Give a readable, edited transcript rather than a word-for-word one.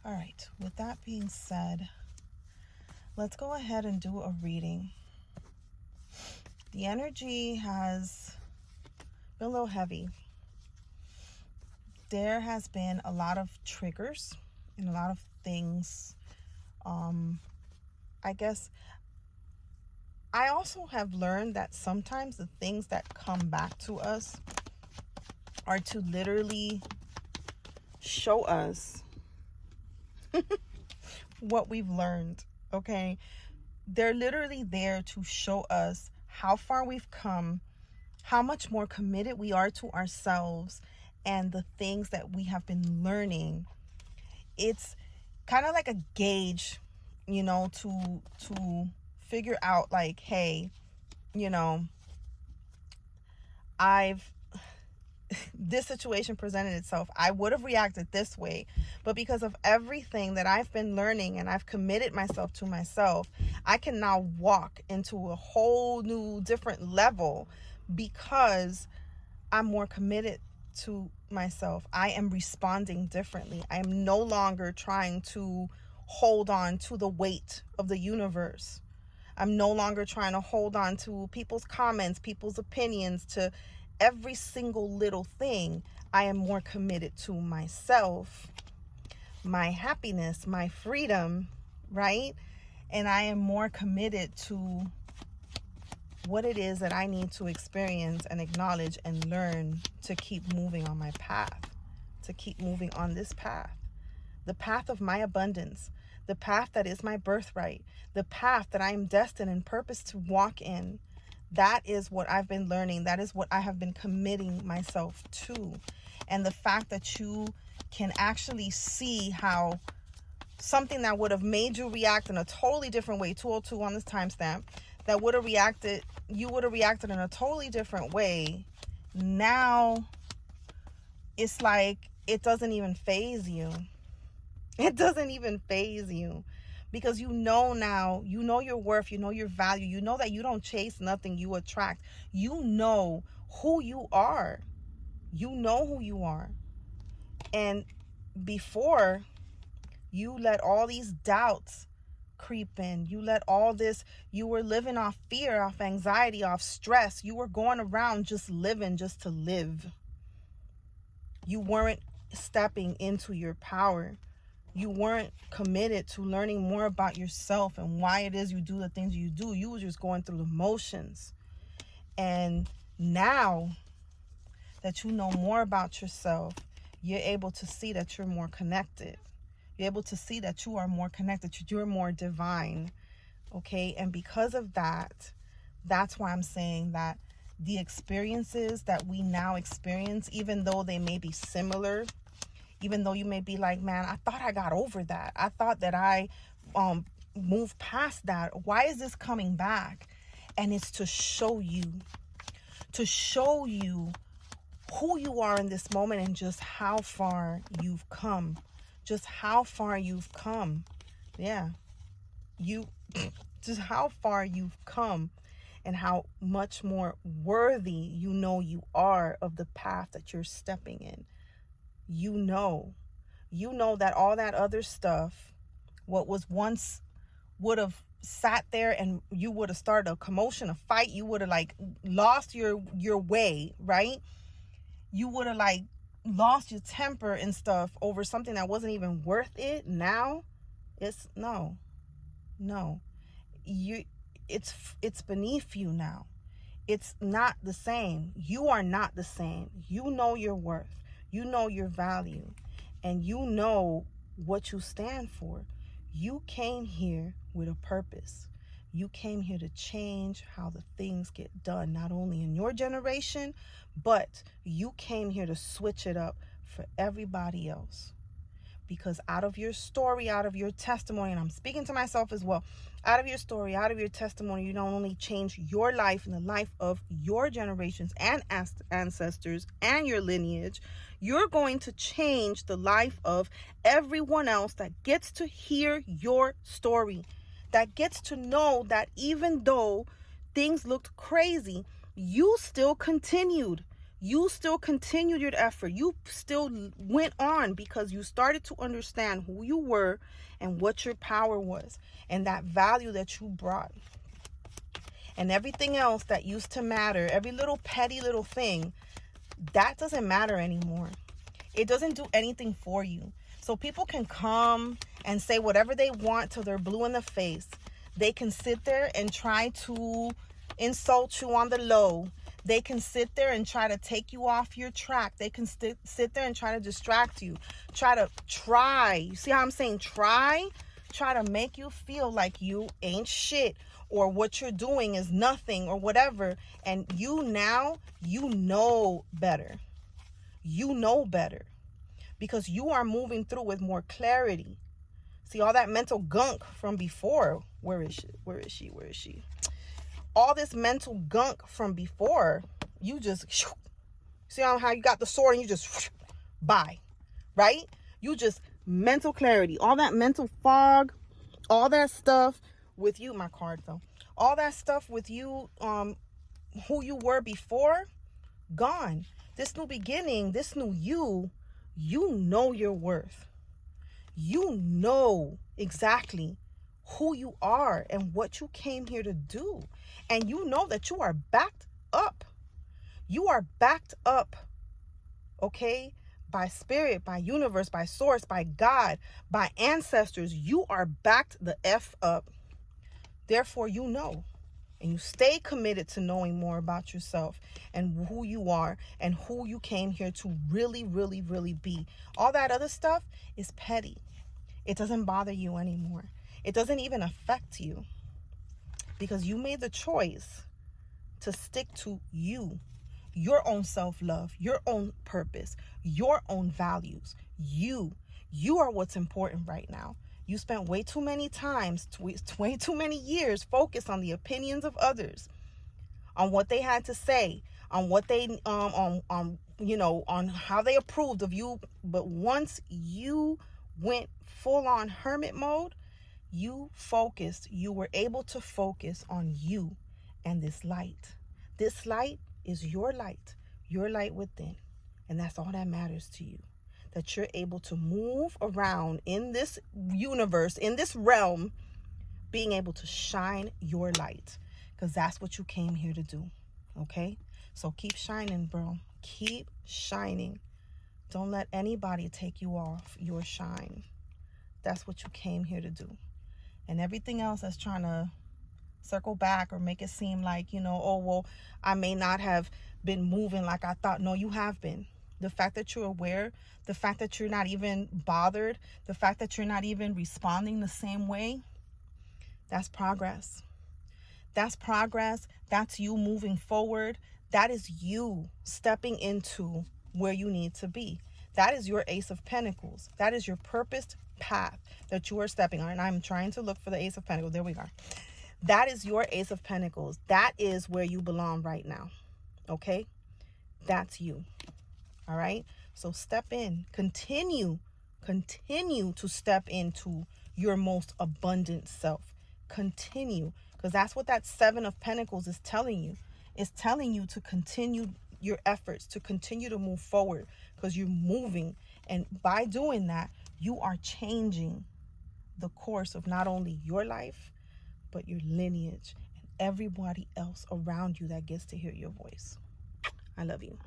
All right, with that being said, let's go ahead and do a reading. The energy has been a little heavy. There has been a lot of triggers and a lot of things. I guess I also have learned that sometimes the things that come back to us are to literally show us what we've learned, okay? They're literally there to show us how far we've come, how much more committed we are to ourselves and the things that we have been learning. It's kind of like a gauge, to figure out like, hey, this situation presented itself. I would have reacted this way, but because of everything that I've been learning and I've committed myself to myself, I can now walk into a whole new different level because I'm more committed to myself. I am responding differently. I am no longer trying to hold on to the weight of the universe. I'm no longer trying to hold on to people's comments, people's opinions, to every single little thing. I am more committed to myself, my happiness, my freedom, right? And I am more committed to what it is that I need to experience and acknowledge and learn to keep moving on my path, to keep moving on this path, the path of my abundance, the path that is my birthright, the path that I am destined and purposed to walk in. That is what I've been learning. That is what I have been committing myself to. And the fact that you can actually see how something that would have made you react in a totally different way, 202 on this timestamp, that would have reacted, you would have reacted in a totally different way. Now, it's like, it doesn't even faze you. It doesn't even faze you because now, you know your worth, you know your value, you know that you don't chase nothing, you attract. You know who you are. You know who you are. And before, you let all these doubts creep in. You let all this, you were living off fear, off anxiety, off stress. You were going around just living just to live. You weren't stepping into your power. You weren't committed to learning more about yourself and why it is you do the things you do. You were just going through the motions. And now that you know more about yourself, you're able to see that you're more connected. You're able to see that you are more connected. You're more divine. Okay. And because of that, that's why I'm saying that the experiences that we now experience, even though they may be similar, even though you may be like, man, I thought I got over that. I thought that I moved past that. Why is this coming back? And it's to show you who you are in this moment and just how far you've come. Just how far you've come. Yeah. Just how far you've come and how much more worthy you are of the path that you're stepping in. You know that all that other stuff, what was once would have sat there and you would have started a commotion, a fight. You would have like lost your way, right? You would have like lost your temper and stuff over something that wasn't even worth it. Now it's no, it's beneath you now. It's not the same. You are not the same. You know your worth. You know your value. And you know what you stand for. You came here with a purpose. You came here to change how the things get done, not only in your generation, but you came here to switch it up for everybody else. Because out of your story, out of your testimony, and I'm speaking to myself as well, out of your story, out of your testimony, you not only change your life and the life of your generations and ancestors and your lineage, you're going to change the life of everyone else that gets to hear your story, that gets to know that even though things looked crazy, you still continued. You still continued your effort. You still went on because you started to understand who you were and what your power was and that value that you brought. And everything else that used to matter, every little petty little thing, that doesn't matter anymore. It doesn't do anything for you. So people can come and say whatever they want till they're blue in the face. They can sit there and try to insult you on the low. They can sit there and try to take you off your track. They can sit there and try to distract you. You see how I'm saying try to make you feel like you ain't shit or what you're doing is nothing or whatever. And you know better. You know better because you are moving through with more clarity. See, all that mental gunk from before. Where is she? All this mental gunk from before, you just, see how you got the sword and you just, bye, right? You just, mental clarity, all that mental fog, all that stuff with you, my card though, all that stuff with you, who you were before, gone. This new beginning, this new you know your worth. You know exactly who you are and what you came here to do. And you know that you are backed up. You are backed up, okay? By spirit, by universe, by source, by God, by ancestors. You are backed the F up. Therefore, you know. And you stay committed to knowing more about yourself and who you are and who you came here to really, really, really be. All that other stuff is petty. It doesn't bother you anymore. It doesn't even affect you because you made the choice to stick to you, your own self-love, your own purpose, your own values. You are what's important right now. You spent way too many years focused on the opinions of others, on what they had to say, on what they on how they approved of you. But once you went full on hermit mode, you were able to focus on you and this light. This light is your light within. And that's all that matters to you. That you're able to move around in this universe, in this realm, being able to shine your light. Because that's what you came here to do. Okay? So keep shining, bro. Keep shining. Don't let anybody take you off your shine. That's what you came here to do. And everything else that's trying to circle back or make it seem like, oh, well, I may not have been moving like I thought. No, you have been. The fact that you're aware, the fact that you're not even bothered, the fact that you're not even responding the same way, that's progress. That's progress. That's you moving forward. That is you stepping into where you need to be. That is your Ace of Pentacles. That is your purposed path that you are stepping on. And I'm trying to look for the Ace of Pentacles. There we are. That is your Ace of Pentacles. That is where you belong right now. Okay? That's you. All right? So step in. Continue to step into your most abundant self. Continue. Because that's what that Seven of Pentacles is telling you. It's telling you to continue your efforts, to continue to move forward, because you're moving. And by doing that, you are changing the course of not only your life, but your lineage and everybody else around you that gets to hear your voice. I love you.